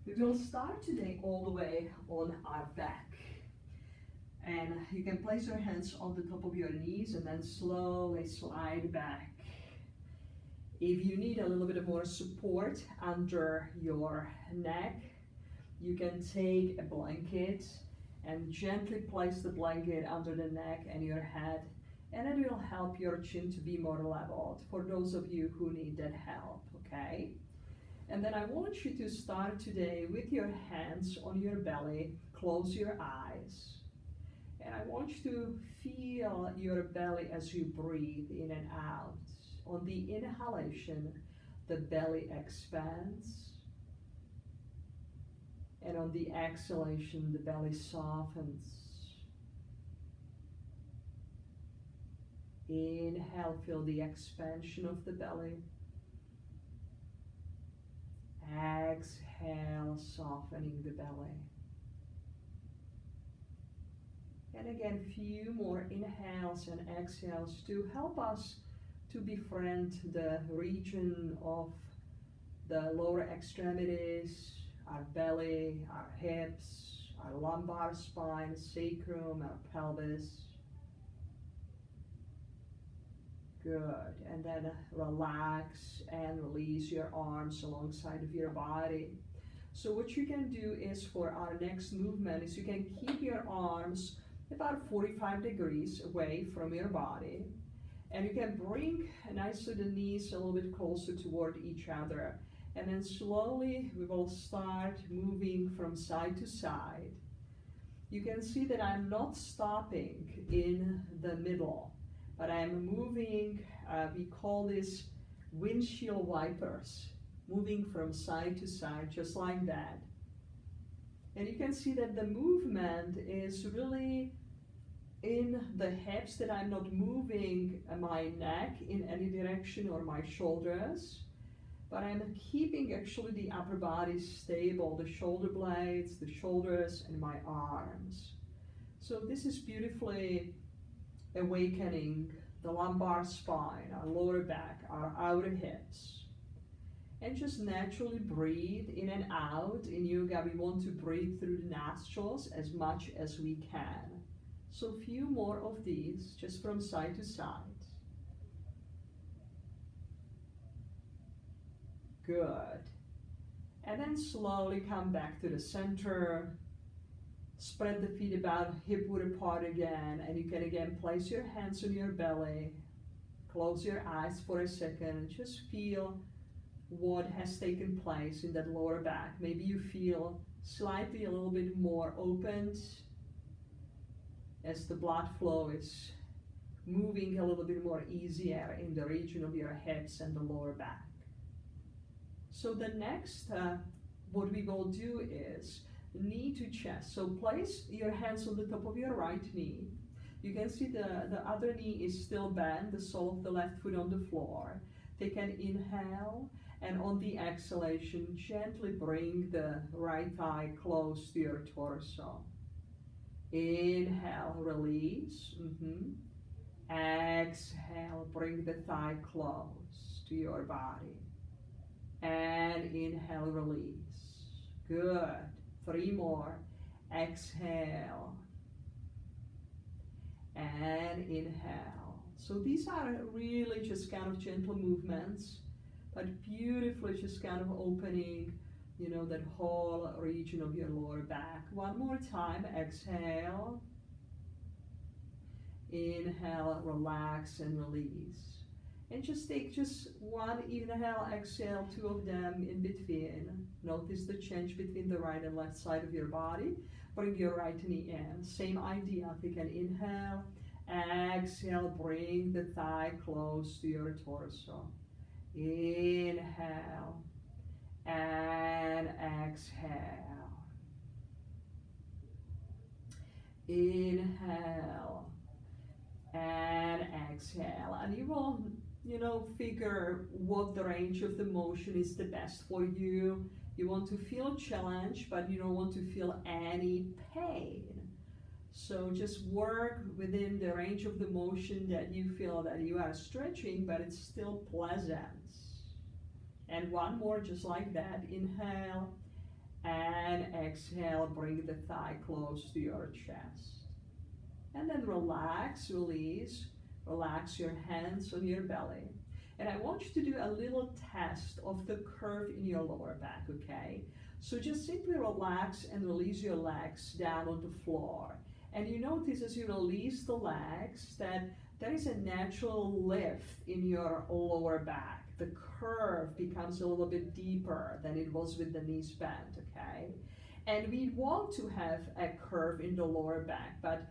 We will start today all the way on our back. And you can place your hands on the top of your knees and then slowly slide back. If you need a little bit more support under your neck, you can take a blanket and gently place the blanket under the neck and your head, and it will help your chin to be more leveled for those of you who need that help, okay? And then I want you to start today with your hands on your belly, close your eyes, and I want you to feel your belly as you breathe in and out. On the inhalation, the belly expands, and on the exhalation, the belly softens. Inhale, feel the expansion of the belly. Exhale, softening the belly. And again, few more inhales and exhales to help us to befriend the region of the lower extremities, our belly, our hips, our lumbar spine, sacrum, our pelvis. Good. And then relax and release your arms alongside of your body. So what you can do is, for our next movement, is you can keep your arms about 45 degrees away from your body. And you can bring nicely the knees a little bit closer toward each other. And then slowly we will start moving from side to side. You can see that I'm not stopping in the middle, but I'm moving, we call this windshield wipers, moving from side to side, just like that. And you can see that the movement is really in the hips, that I'm not moving my neck in any direction or my shoulders, but I'm keeping actually the upper body stable, the shoulder blades, the shoulders, and my arms. So this is beautifully awakening the lumbar spine, our lower back, our outer hips. And just naturally breathe in and out. In yoga, we want to breathe through the nostrils as much as we can. So a few more of these, just from side to side. Good. And then slowly come back to the center. Spread the feet about hip-width apart again. And you can again place your hands on your belly. Close your eyes for a second and just feel what has taken place in that lower back. Maybe you feel slightly a little bit more opened as the blood flow is moving a little bit more easier in the region of your hips and the lower back. So the next, what we will do is knee to chest. So place your hands on the top of your right knee. You can see the other knee is still bent, the sole of the left foot on the floor. Take an inhale, and on the exhalation, gently bring the right thigh close to your torso. Inhale, release. Exhale, bring the thigh close to your body. And inhale, release. Good. 3 more. Exhale. And inhale. So these are really just kind of gentle movements, but beautifully just kind of opening, you know, that whole region of your lower back. One more time. Exhale. Inhale, relax and release. And just take just one inhale, exhale, 2 of them in between. Notice the change between the right and left side of your body. Bring your right knee in. Same idea. Take an inhale. Exhale, bring the thigh close to your torso. Inhale and exhale. Inhale and exhale. And you will, you know, figure what the range of the motion is the best for you. You want to feel challenged, but you don't want to feel any pain. So just work within the range of the motion that you feel that you are stretching, but it's still pleasant. And one more just like that. Inhale And exhale, bring the thigh close to your chest. And then relax, release. Relax your hands on your belly. And I want you to do a little test of the curve in your lower back, okay? So just simply relax and release your legs down on the floor. And you notice as you release the legs that there is a natural lift in your lower back. The curve becomes a little bit deeper than it was with the knees bent, okay? And we want to have a curve in the lower back, but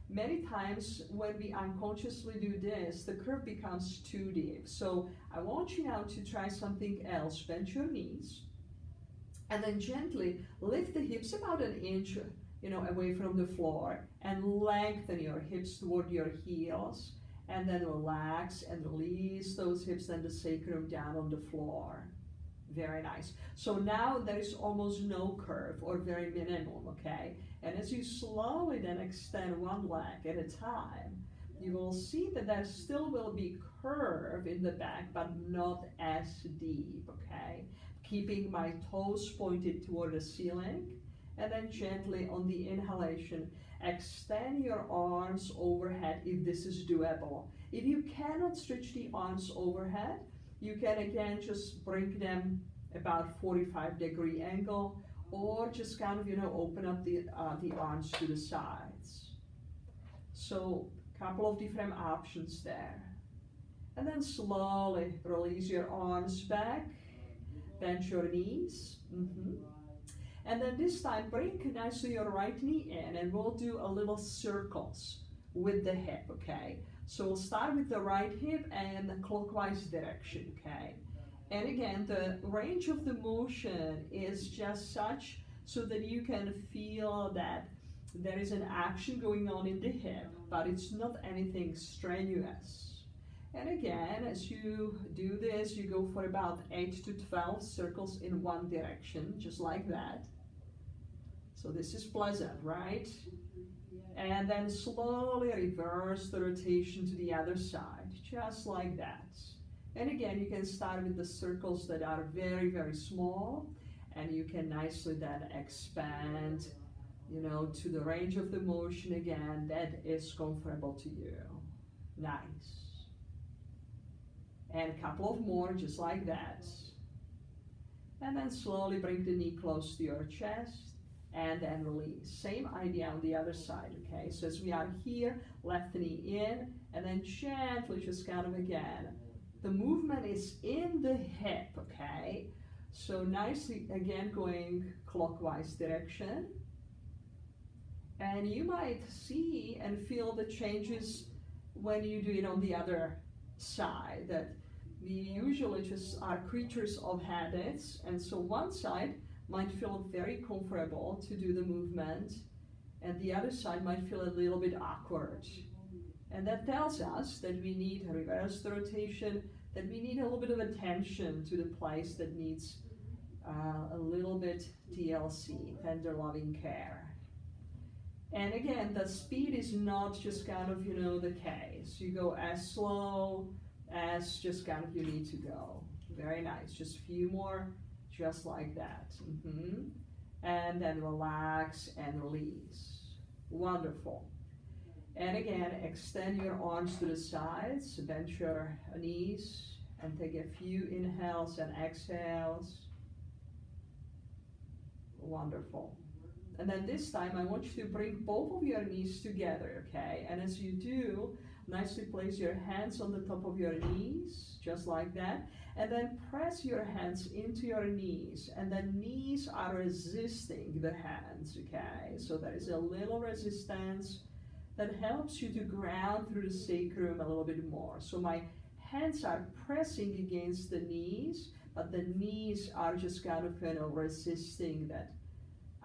many times when we unconsciously do this, the curve becomes too deep. So I want you now to try something else. Bend your knees and then gently lift the hips about an inch, away from the floor, and lengthen your hips toward your heels. And then relax and release those hips and the sacrum down on the floor. Very nice. So now there is almost no curve, or very minimum, okay? And as you slowly then extend one leg at a time, you will see that there still will be curve in the back, but not as deep, okay? Keeping my toes pointed toward the ceiling, and then gently on the inhalation, extend your arms overhead if this is doable. If you cannot stretch the arms overhead, you can again just bring them about 45-degree angle, or just kind of, open up the arms to the sides. So a couple of different options there. And then slowly release your arms back, bend your knees. And then this time, bring nicely your right knee in, and we'll do a little circles with the hip, okay? So we'll start with the right hip and the clockwise direction, okay? And again, the range of the motion is just such so that you can feel that there is an action going on in the hip, but it's not anything strenuous. And again, as you do this, you go for about 8 to 12 circles in one direction, just like that. So this is pleasant, right? And then slowly reverse the rotation to the other side, just like that. And again, you can start with the circles that are very, very small, and you can nicely then expand, to the range of the motion again that is comfortable to you. Nice. And a couple of more, just like that. And then slowly bring the knee close to your chest. And then release. Same idea on the other side, okay? So as we are here, left knee in, and then gently just kind of again. The movement is in the hip, okay? So nicely, again, going clockwise direction. And you might see and feel the changes when you do it on the other side, that we usually just are creatures of habits, and so one side might feel very comfortable to do the movement, and the other side might feel a little bit awkward. And that tells us that we need to reverse the rotation, that we need a little bit of attention to the place that needs a little bit TLC, tender loving care. And again, the speed is not just kind of, the case. You go as slow as just kind of you need to go. Very nice. Just a few more, just like that. And then relax and release. Wonderful. And again, extend your arms to the sides, bend your knees, and take a few inhales and exhales. Wonderful. And then this time I want you to bring both of your knees together, okay? And as you do, nicely place your hands on the top of your knees, just like that. And then press your hands into your knees. And the knees are resisting the hands, okay? So there is a little resistance that helps you to ground through the sacrum a little bit more. So my hands are pressing against the knees, but the knees are just kind of resisting that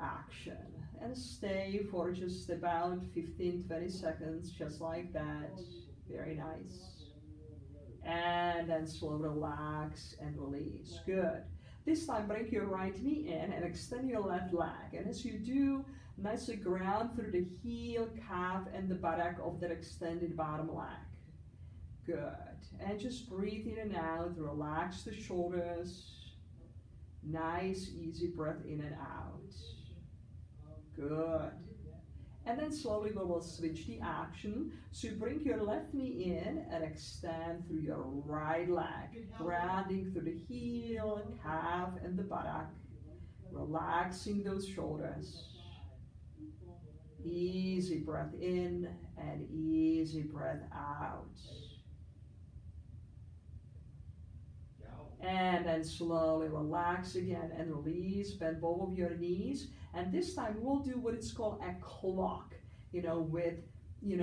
action. And stay for just about 15-20 seconds, just like that. Very nice. And then slow relax and release. Good. This time bring your right knee in and extend your left leg. And as you do, nicely ground through the heel, calf, and the buttock of that extended bottom leg. Good. And just breathe in and out. Relax the shoulders. Nice, easy breath in and out. Good. And then slowly we will switch the action. So you bring your left knee in and extend through your right leg, grounding through the heel, calf, and the buttock, relaxing those shoulders. Easy breath in and easy breath out. And then slowly relax again and release, bend both of your knees. And this time we'll do what it's called a clock, with, with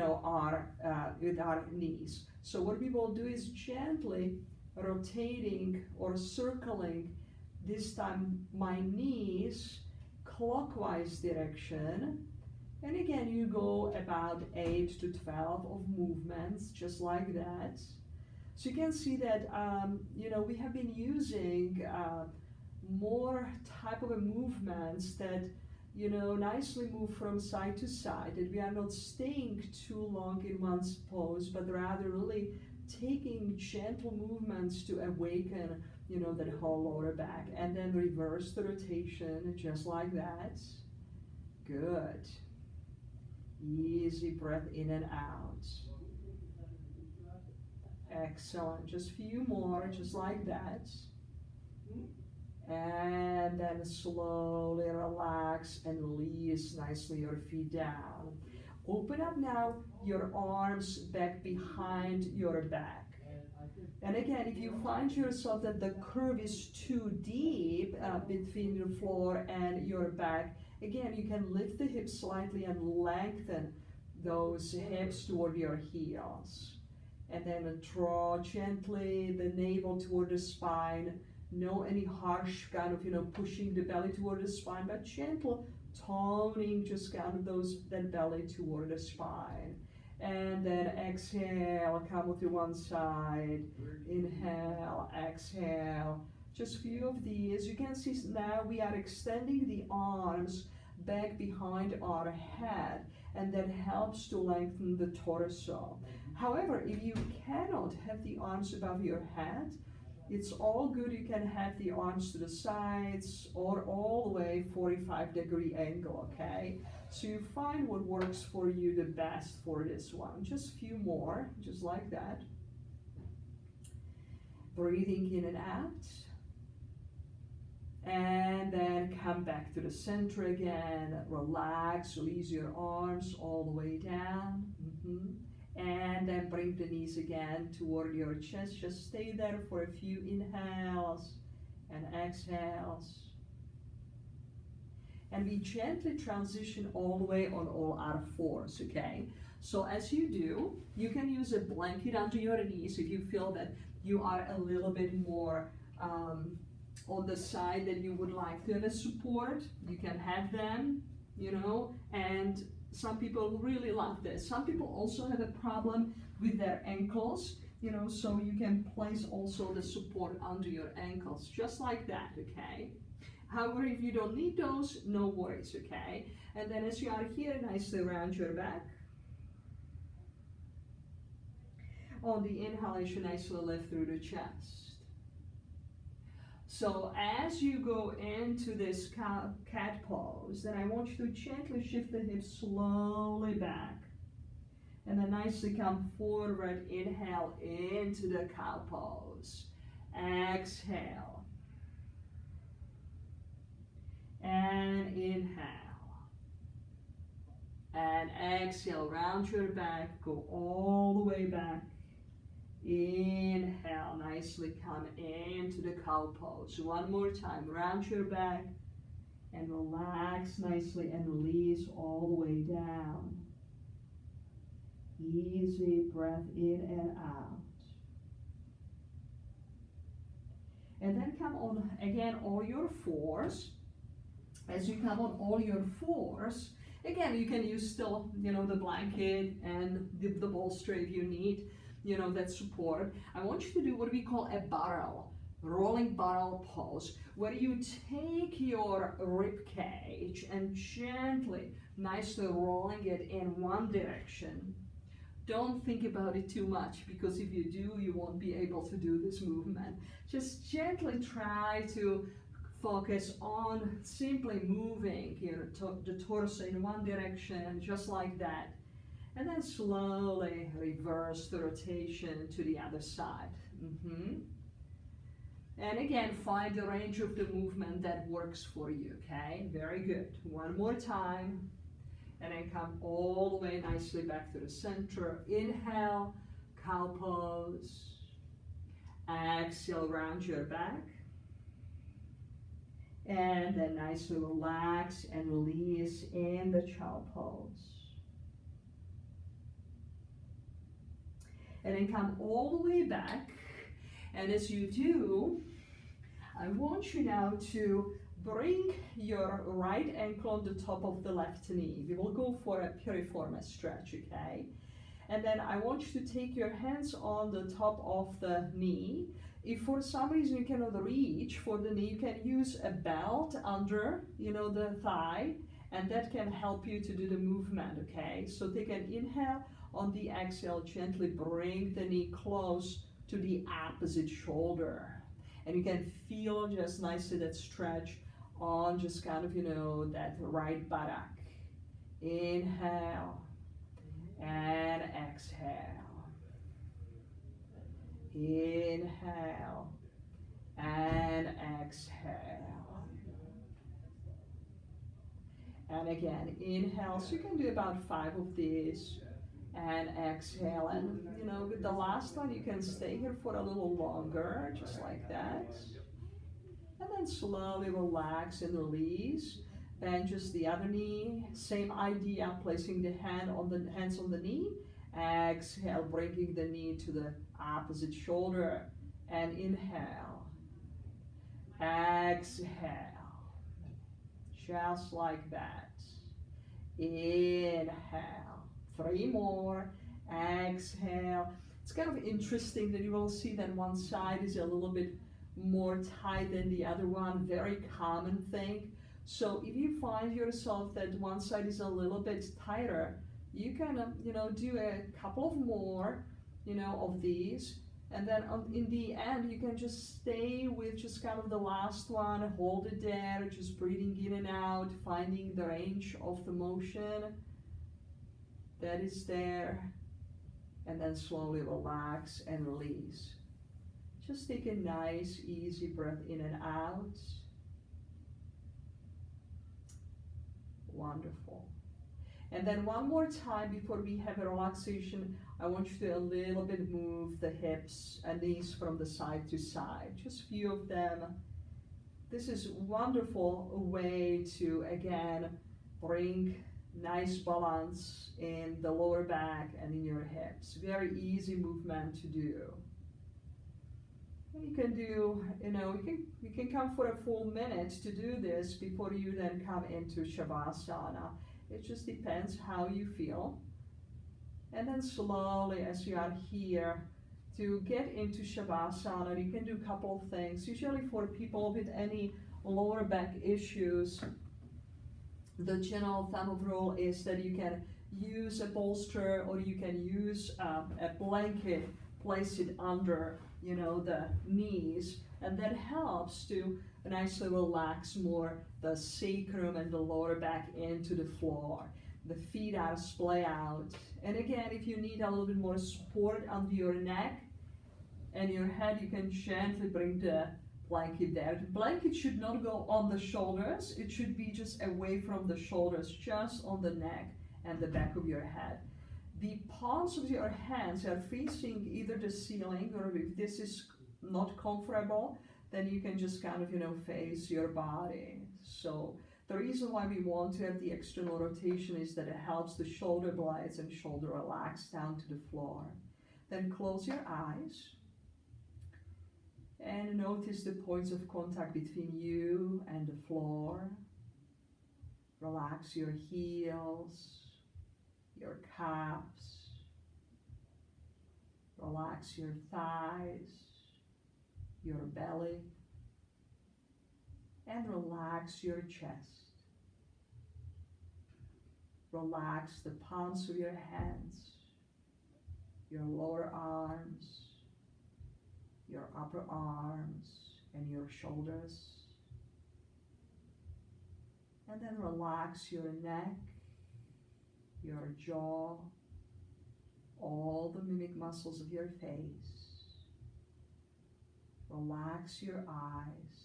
our knees. So what we will do is gently rotating or circling, this time my knees clockwise direction. And again, you go about 8 to 12 of movements, just like that. So you can see that, we have been using more type of movements that, nicely move from side to side, that we are not staying too long in one pose, but rather really taking gentle movements to awaken, that whole lower back. And then reverse the rotation, just like that. Good. Easy breath in and out. Excellent. Just a few more, just like that. And then slowly relax and release nicely your feet down. Open up now your arms back behind your back. And again, if you find yourself that the curve is too deep between your floor and your back, again, you can lift the hips slightly and lengthen those hips toward your heels. And then draw gently the navel toward the spine. No any harsh kind of, pushing the belly toward the spine, but gentle toning just kind of that belly toward the spine. And then exhale, come to one side. Inhale, exhale. Just a few of these. You can see now we are extending the arms back behind our head, and that helps to lengthen the torso. However, if you cannot have the arms above your head, it's all good. You can have the arms to the sides or all the way 45-degree angle, okay? So you find what works for you the best for this one. Just a few more, just like that. Breathing in and out. And then come back to the center again. Relax, release your arms all the way down. And then bring the knees again toward your chest. Just stay there for a few inhales and exhales. And we gently transition all the way on all our fours, okay? So as you do, you can use a blanket under your knees if you feel that you are a little bit more on the side that you would like to have a support. You can have them, and some people really love this. Some people also have a problem with their ankles, so you can place also the support under your ankles, just like that, okay? However, if you don't need those, no worries, okay? And then as you are here, nicely round your back. On the inhalation, nicely lift through the chest. So as you go into this cat pose, then I want you to gently shift the hips slowly back. And then nicely come forward, inhale into the cow pose. Exhale. And inhale. And exhale, round your back, go all the way back. Inhale, nicely come into the cow pose. One more time, round your back and relax nicely and release all the way down. Easy breath in and out. And then come on again all your fours. As you come on all your fours, again you can use still, the blanket and the bolster if you need, that support. I want you to do what we call a barrel, rolling barrel pose, where you take your rib cage and gently, nicely rolling it in one direction. Don't think about it too much, because if you do, you won't be able to do this movement. Just gently try to focus on simply moving the torso in one direction, just like that. And then slowly reverse the rotation to the other side. And again, find the range of the movement that works for you, okay? Very good. One more time. And then come all the way nicely back to the center. Inhale, cow pose. Exhale, round your back. And then nicely relax and release in the child pose. And then come all the way back. And as you do, I want you now to bring your right ankle on the top of the left knee. We will go for a piriformis stretch, okay? And then I want you to take your hands on the top of the knee. If for some reason you cannot reach for the knee, you can use a belt under, the thigh, and that can help you to do the movement, okay? So take an inhale. On the exhale, gently bring the knee close to the opposite shoulder. And you can feel just nicely that stretch on just kind of, that right buttock. Inhale and exhale. Inhale and exhale. And again, inhale. So you can do about 5 of these. And exhale, and with the last one you can stay here for a little longer, just like that. And then slowly relax and release. And just the other knee, same idea, placing the hands on the knee. Exhale, bringing the knee to the opposite shoulder. And inhale. Exhale. Just like that. Inhale. 3 more. Exhale. It's kind of interesting that you will see that one side is a little bit more tight than the other one. Very common thing. So if you find yourself that one side is a little bit tighter, you can do a couple of more of these, and then in the end you can just stay with just kind of the last one. Hold it there, just breathing in and out, finding the range of the motion that is there, and then slowly relax and release. Just take a nice easy breath in and out. Wonderful. And then one more time before we have a relaxation, I want you to a little bit move the hips and knees from the side to side, just a few of them. This is a wonderful way to again bring nice balance in the lower back and in your hips. Very easy movement to do. And you can do, you can come for a full minute to do this before you then come into Shavasana. It just depends how you feel. And then slowly, as you are here, to get into Shavasana, you can do a couple of things. Usually for people with any lower back issues, the general thumb of rule is that you can use a bolster or you can use a blanket, place it under, the knees, and that helps to nicely relax more the sacrum and the lower back into the floor. The feet are splay out. And again, if you need a little bit more support under your neck and your head, you can gently bring the blanket there. The blanket should not go on the shoulders. It should be just away from the shoulders, just on the neck and the back of your head. The palms of your hands are facing either the ceiling, or if this is not comfortable, then you can just kind of, face your body. So the reason why we want to have the external rotation is that it helps the shoulder blades and shoulder relax down to the floor. Then close your eyes and notice the points of contact between you and the floor. Relax your heels, your calves, relax your thighs, your belly, and relax your chest. Relax the palms of your hands, your lower arms, your upper arms, and your shoulders. And then relax your neck, your jaw, all the mimic muscles of your face. Relax your eyes.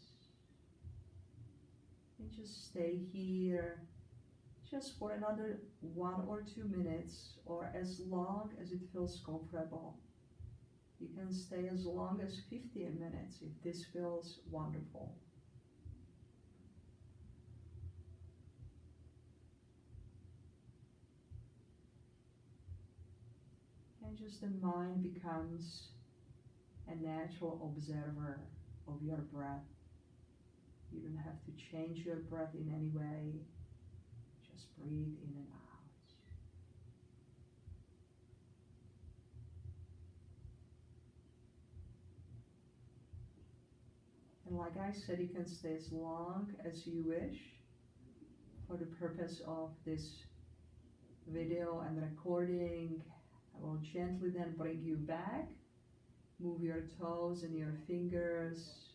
And just stay here just for another 1 or 2 minutes, or as long as it feels comfortable. You can stay as long as 15 minutes if this feels wonderful. And just the mind becomes a natural observer of your breath. You don't have to change your breath in any way. Just breathe in and out. And like I said, you can stay as long as you wish. For the purpose of this video and recording, I will gently then bring you back. Move your toes and your fingers.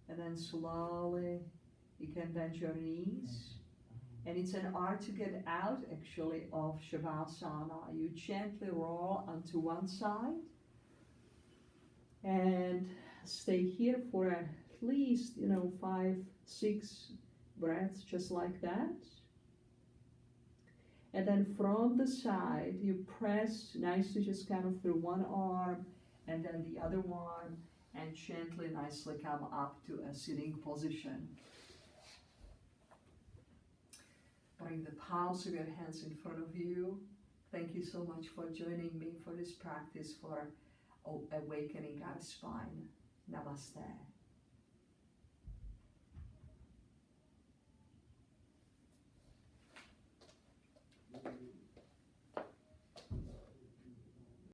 And then slowly you can bend your knees. And it's an art to get out actually of Shavasana. You gently roll onto one side and stay here for at least 5, 6 breaths, just like that. And then from the side you press nicely, just kind of through one arm and then the other one, and gently nicely come up to a sitting position. Bring the palms of your hands in front of you. Thank you so much for joining me for this practice for awakening our spine. Namaste.